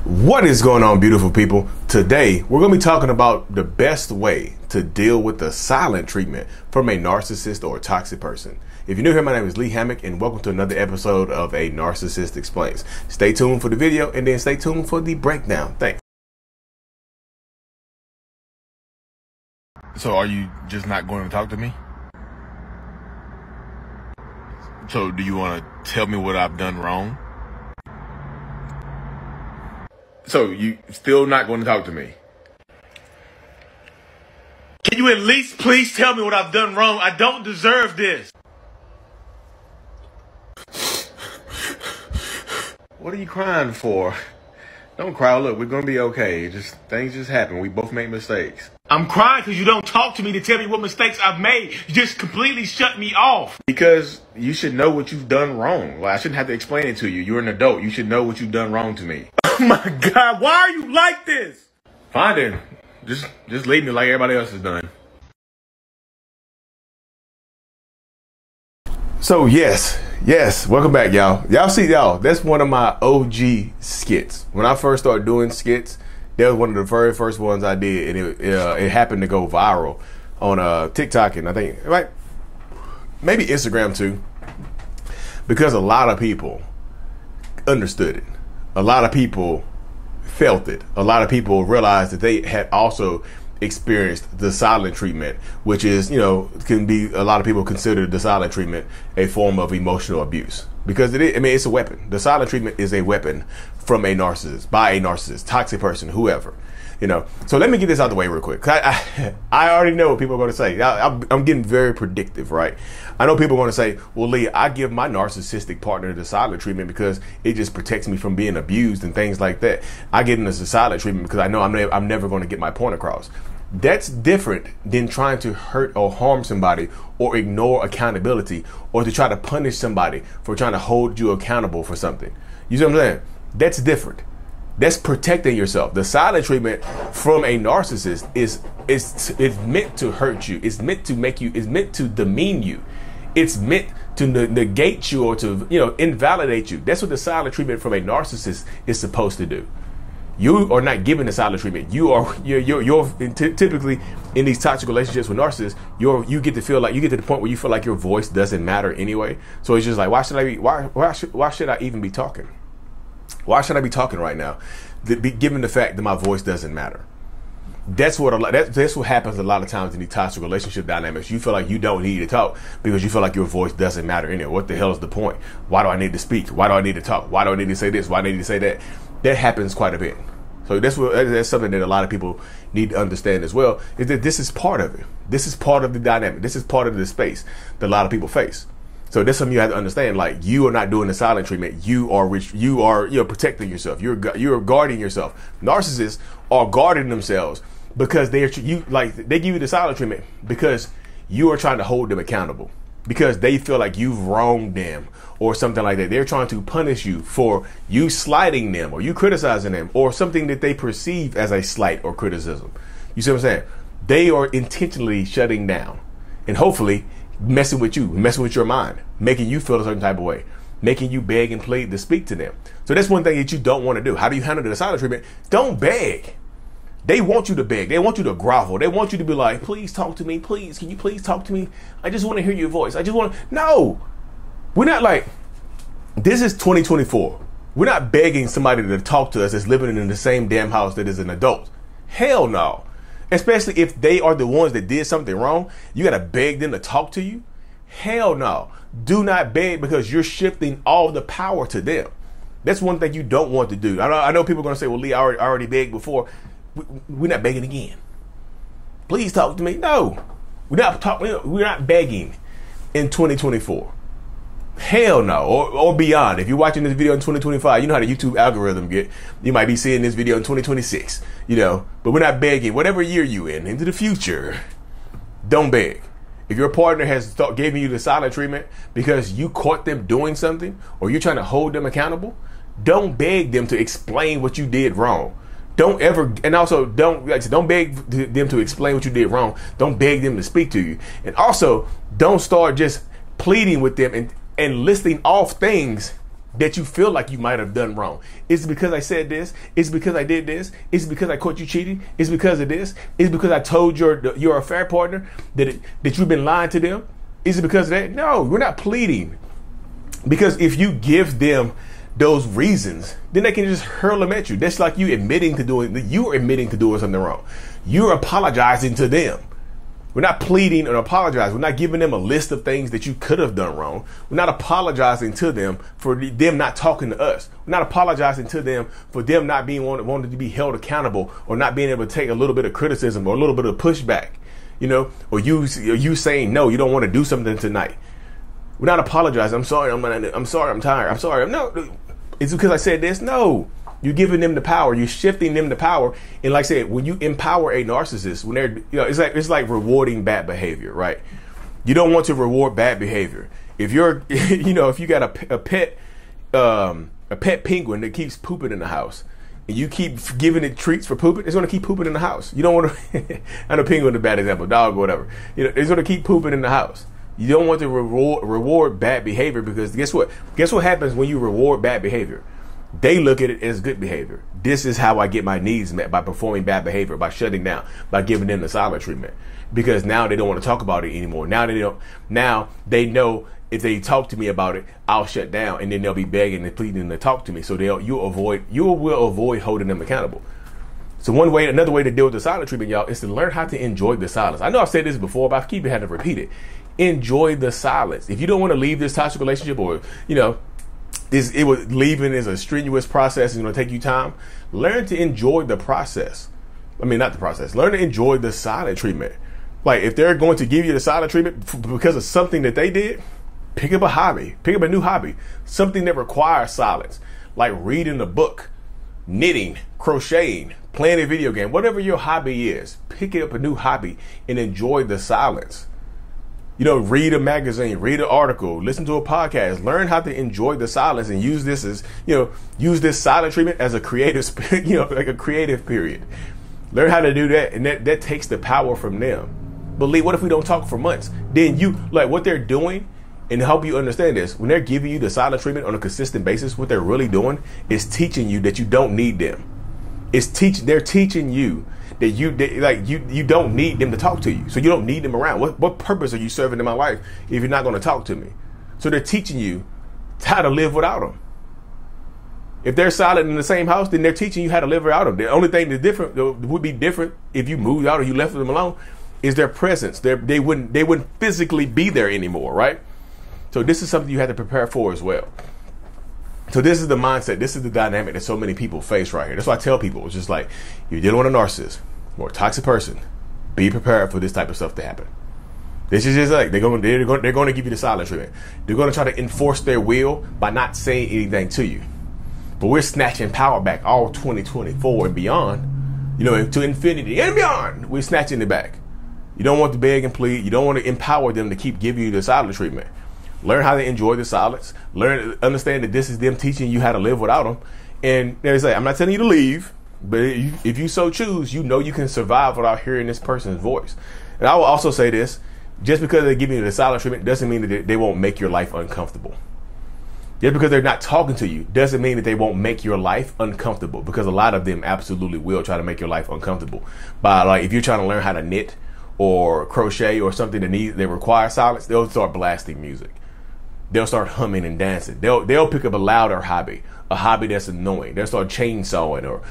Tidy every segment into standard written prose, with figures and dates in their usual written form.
What is going on, beautiful people? Today, we're going to be talking about the best way to deal with the silent treatment from a narcissist or a toxic person. If you're new here, my name is Lee Hammock, and welcome to another episode of A Narcissist Explains. Stay tuned for the video, and then stay tuned for the breakdown. Thanks. So are you just not going to talk to me? So do you want to tell me what I've done wrong? So you still not going to talk to me? Can you at least please tell me what I've done wrong? I don't deserve this. What are you crying for? Don't cry. Look, we're going to be okay. Things just happen. We both make mistakes. I'm crying because you don't talk to me to tell me what mistakes I've made. You just completely shut me off. Because you should know what you've done wrong. Like, I shouldn't have to explain it to you. You're an adult. You should know what you've done wrong to me. Oh my God, why are you like this? Fine then. Just leave me like everybody else has done. So yes, welcome back, y'all. That's one of my OG skits. When I first started doing skits, that was one of the very first ones I did, and it happened to go viral on TikTok, and I think maybe Instagram too, because a lot of people understood it. A lot of people felt it. A lot of people realized that they had also experienced the silent treatment, which is, can be, a lot of people consider the silent treatment a form of emotional abuse, because it's a weapon. The silent treatment is a weapon from a narcissist, by a narcissist, toxic person, whoever, So let me get this out the way real quick. I already know what people are going to say. I'm getting very predictive, right? I know people are going to say, well, Lee, I give my narcissistic partner the silent treatment because it just protects me from being abused and things like that. I give them the silent treatment because I know I'm never going to get my point across. That's different than trying to hurt or harm somebody or ignore accountability or to try to punish somebody for trying to hold you accountable for something. You see what I'm saying? That's different. That's protecting yourself. The silent treatment from a narcissist is meant to hurt you. It's meant to make you, it's meant to demean you. It's meant to negate you or to, invalidate you. That's what the silent treatment from a narcissist is supposed to do. You are not given the silent treatment. You're typically in these toxic relationships with narcissists. You get to the point where you feel like your voice doesn't matter anyway. So it's just like, why should I even be talking? Why should I be talking right now? Given the fact that my voice doesn't matter. That's what happens a lot of times in these toxic relationship dynamics. You feel like you don't need to talk because you feel like your voice doesn't matter anyway. What the hell is the point? Why do I need to speak? Why do I need to talk? Why do I need to say this? Why do I need to say that? That happens quite a bit. So that's something that a lot of people need to understand as well, is that this is part of it. This is part of the dynamic. This is part of the space that a lot of people face. So that's something you have to understand. Like, you are not doing the silent treatment. You are protecting yourself. You're guarding yourself. Narcissists are guarding themselves because they give you the silent treatment because you are trying to hold them accountable, because they feel like you've wronged them or something like that. They're trying to punish you for you slighting them or you criticizing them or something that they perceive as a slight or criticism. You see what I'm saying? They are intentionally shutting down and hopefully messing with you, messing with your mind, making you feel a certain type of way, making you beg and plead to speak to them. So that's one thing that you don't want to do. How do you handle the silent treatment? Don't beg. They want you to beg. They want you to grovel. They want you to be like, please talk to me. Please, can you please talk to me? I just want to hear your voice. No, we're not like, this is 2024. We're not begging somebody to talk to us that's living in the same damn house that is an adult. Hell no. Especially if they are the ones that did something wrong. You got to beg them to talk to you. Hell no. Do not beg, because you're shifting all the power to them. That's one thing you don't want to do. I know people are going to say, well, Lee, I already begged before. We're not begging again. Please talk to me. No, we're not begging in 2024. Hell no, or beyond. If you're watching this video in 2025, you know how the YouTube algorithm get. You might be seeing this video in 2026, but we're not begging. Whatever year you into the future, don't beg. If your partner has given you the silent treatment because you caught them doing something or you're trying to hold them accountable, don't beg them to explain what you did wrong. Don't ever, and also don't beg them to explain what you did wrong. Don't beg them to speak to you. And also, don't start just pleading with them and listing off things that you feel like you might have done wrong. It's because I said this. It's because I did this. It's because I caught you cheating. It's because of this. It's because I told your affair partner that you've been lying to them. Is it because of that? No, we're not pleading. Because if you give them those reasons, then they can just hurl them at you. That's like you're admitting to doing something wrong. You're apologizing to them. We're not pleading and apologizing. We're not giving them a list of things that you could have done wrong. We're not apologizing to them for them not talking to us. We're not apologizing to them for them not being wanted to be held accountable, or not being able to take a little bit of criticism or a little bit of pushback, or you saying, no, you don't want to do something tonight. We're not apologizing. I'm sorry. I'm sorry. I'm tired. I'm sorry. No, it's because I said this. No. You're giving them the power. You're shifting them the power. And like I said, when you empower a narcissist, when they're, it's like rewarding bad behavior, right? You don't want to reward bad behavior. If you're, if you got a pet penguin that keeps pooping in the house, and you keep giving it treats for pooping, it's going to keep pooping in the house. You don't want to. I know penguin is a bad example, dog or whatever. It's going to keep pooping in the house. You don't want to reward bad behavior, because guess what? Guess what happens when you reward bad behavior? They look at it as good behavior. This is how I get my needs met, by performing bad behavior, by shutting down, by giving them the silent treatment. Because now they don't want to talk about it anymore. Now they know if they talk to me about it, I'll shut down, and then they'll be begging and pleading to talk to me. So you will avoid holding them accountable. So another way to deal with the silent treatment, y'all, is to learn how to enjoy the silence. I know I've said this before, but I keep having to repeat it. Enjoy the silence. If you don't want to leave this toxic relationship, or leaving is a strenuous process, it's going to take you time, learn to enjoy the process. Not the process. Learn to enjoy the silent treatment. Like, if they're going to give you the silent treatment because of something that they did, pick up a hobby. Pick up a new hobby. Something that requires silence. Like reading a book, knitting, crocheting, playing a video game, whatever your hobby is, pick up a new hobby and enjoy the silence. Read a magazine, read an article, listen to a podcast, learn how to enjoy the silence, and use this silent treatment as a creative, like a creative period. Learn how to do that, and that takes the power from them. But Lee, what if we don't talk for months? Then what they're doing, and to help you understand this, when they're giving you the silent treatment on a consistent basis, what they're really doing is teaching you that you don't need them. They're teaching you that you don't need them to talk to you. So you don't need them around. What purpose are you serving in my life if you're not going to talk to me? So they're teaching you how to live without them. If they're silent in the same house, then they're teaching you how to live without them. The only thing that would be different if you moved out or you left them alone is their presence. They wouldn't physically be there anymore, right? So this is something you have to prepare for as well. So this is the mindset. This is the dynamic that so many people face right here. That's why I tell people, it's just like, you're dealing with a narcissist or a toxic person. Be prepared for this type of stuff to happen. This is just like they're going to give you the silent treatment. They're going to try to enforce their will by not saying anything to you. But we're snatching power back all 2024 and beyond. To infinity and beyond. We're snatching it back. You don't want to beg and plead. You don't want to empower them to keep giving you the silent treatment. Learn how to enjoy the silence. Understand that this is them teaching you how to live without them. And they say, I'm not telling you to leave, but if you so choose, you can survive without hearing this person's voice. And I will also say this, just because they're giving you the silent treatment doesn't mean that they won't make your life uncomfortable. Just because they're not talking to you doesn't mean that they won't make your life uncomfortable, because a lot of them absolutely will try to make your life uncomfortable. By if you're trying to learn how to knit or crochet or something that requires silence, they'll start blasting music. They'll start humming and dancing. They'll pick up a louder hobby, a hobby that's annoying. They'll start chainsawing, or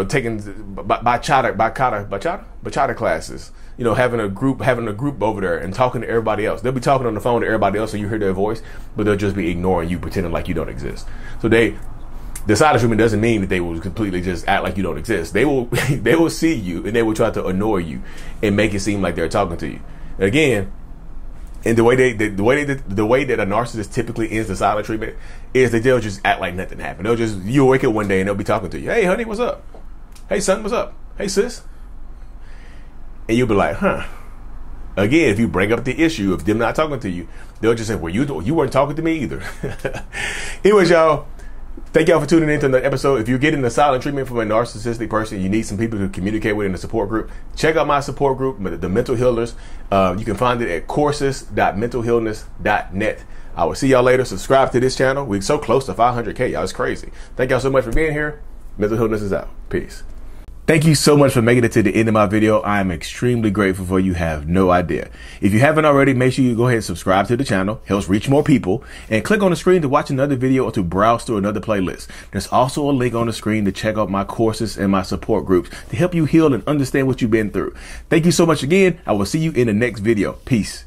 taking bachata classes. Having a group over there and talking to everybody else. They'll be talking on the phone to everybody else, so you hear their voice, but they'll just be ignoring you, pretending like you don't exist. So the silent treatment doesn't mean that they will completely just act like you don't exist. They will see you, and they will try to annoy you and make it seem like they're talking to you. And again. And the way that a narcissist typically ends the silent treatment is that they'll just act like nothing happened. You'll wake up one day and they'll be talking to you. Hey, honey, what's up? Hey, son, what's up? Hey, sis. And you'll be like, huh. Again, if you bring up the issue of them not talking to you, they'll just say, well, you weren't talking to me either. Anyways, y'all, Thank y'all for tuning into the episode. If you're getting the silent treatment from a narcissistic person, you need some people to communicate with in the support group, check out my support group, the Mental Healers. You can find it at courses.mentalhealness.net. I will see y'all later. Subscribe to this channel. We're so close to 500K, y'all. It's crazy. Thank y'all so much for being here. Mental Healness is out. Peace. Thank you so much for making it to the end of my video. I am extremely grateful for you. Have no idea. If you haven't already, make sure you go ahead and subscribe to the channel. Helps reach more people. And click on the screen to watch another video or to browse through another playlist. There's also a link on the screen to check out my courses and my support groups to help you heal and understand what you've been through. Thank you so much again. I will see you in the next video. Peace.